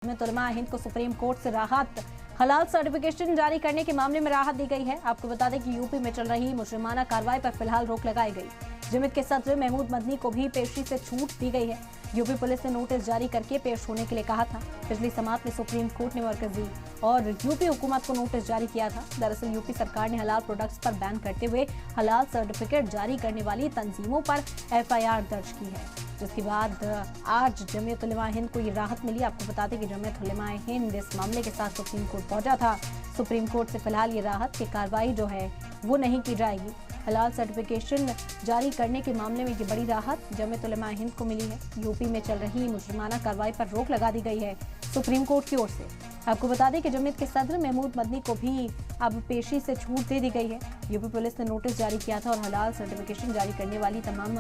उलमा हिंद को supreme court से राहत। हलाल सर्टिफिकेशन जारी करने के मामले में राहत दी गई है। आपको बता दें कि यूपी में चल रही मुजरिमाना कार्रवाई पर फिलहाल रोक लगाई गई। जमीयत के सदर महमूद मदनी को भी पेशी से छूट दी गई है। यूपी पुलिस ने नोटिस जारी करके पेश होने के लिए कहा था। पिछली समात में सुप्रीम कोर्ट ने मरकजी और यूपी हुकूमत को नोटिस जारी किया था। दरअसल यूपी सरकार ने हलाल प्रोडक्ट्स पर बैन करते हुए हलाल सर्टिफिकेट जारी करने वाली तंजीमों पर FIR दर्ज की है, जिसके बाद आज जमीयत उलमा हिंद को ये राहत मिली। आपको बता दें कि जमीयत उलमा हिंद इस मामले के साथ सुप्रीम कोर्ट पहुंचा था। सुप्रीम कोर्ट से फिलहाल ये राहत की कार्रवाई जो है वो नहीं की जाएगी। हलाल सर्टिफिकेशन जारी करने के मामले में ये बड़ी राहत जमीयत उलमा हिंद को मिली है। यूपी में चल रही मुजरिमाना कार्रवाई पर रोक लगा दी गई है सुप्रीम कोर्ट की ओर से। आपको बता दें कि जमीयत के सदर महमूद मदनी को भी अब पेशी से छूट दे दी गई है। यूपी पुलिस ने नोटिस जारी किया था और हलाल सर्टिफिकेशन जारी करने वाली तमाम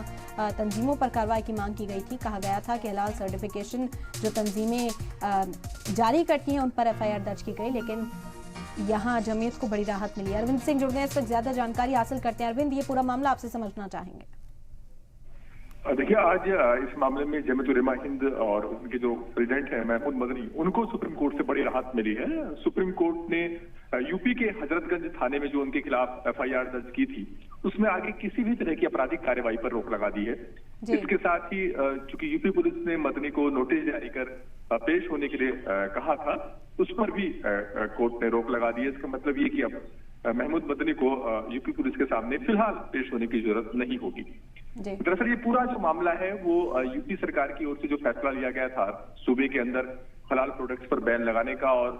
तंजीमों पर कार्रवाई की मांग की गई थी। कहा गया था कि हलाल सर्टिफिकेशन जो तंजीमें जारी करती हैं उन पर FIR दर्ज की गई, लेकिन यहाँ जमीयत को बड़ी राहत मिली। अरविंद सिंह जुड़ गए, इस वक्त ज्यादा जानकारी हासिल करते हैं। अरविंद, ये पूरा मामला आपसे समझना चाहेंगे। देखिए, आज इस मामले में जमीयत उलमा हिंद और उनके जो प्रेसिडेंट हैं महमूद मदनी, उनको सुप्रीम कोर्ट से बड़ी राहत मिली है। सुप्रीम कोर्ट ने यूपी के हजरतगंज थाने में जो उनके खिलाफ FIR दर्ज की थी, उसमें आगे किसी भी तरह की आपराधिक कार्रवाई पर रोक लगा दी है। इसके साथ ही चूंकि यूपी पुलिस ने मदनी को नोटिस जारी कर पेश होने के लिए कहा था, उस पर भी कोर्ट ने रोक लगा दी है। इसका मतलब ये कि अब महमूद मदनी को यूपी पुलिस के सामने फिलहाल पेश होने की जरूरत नहीं होगी। दरअसल ये पूरा जो मामला है वो यूपी सरकार की ओर से जो फैसला लिया गया था सूबे के अंदर हलाल प्रोडक्ट्स पर बैन लगाने का और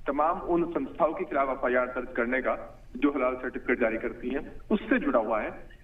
तमाम उन संस्थाओं के खिलाफ FIR दर्ज करने का जो हलाल सर्टिफिकेट जारी करती हैं, उससे जुड़ा हुआ है।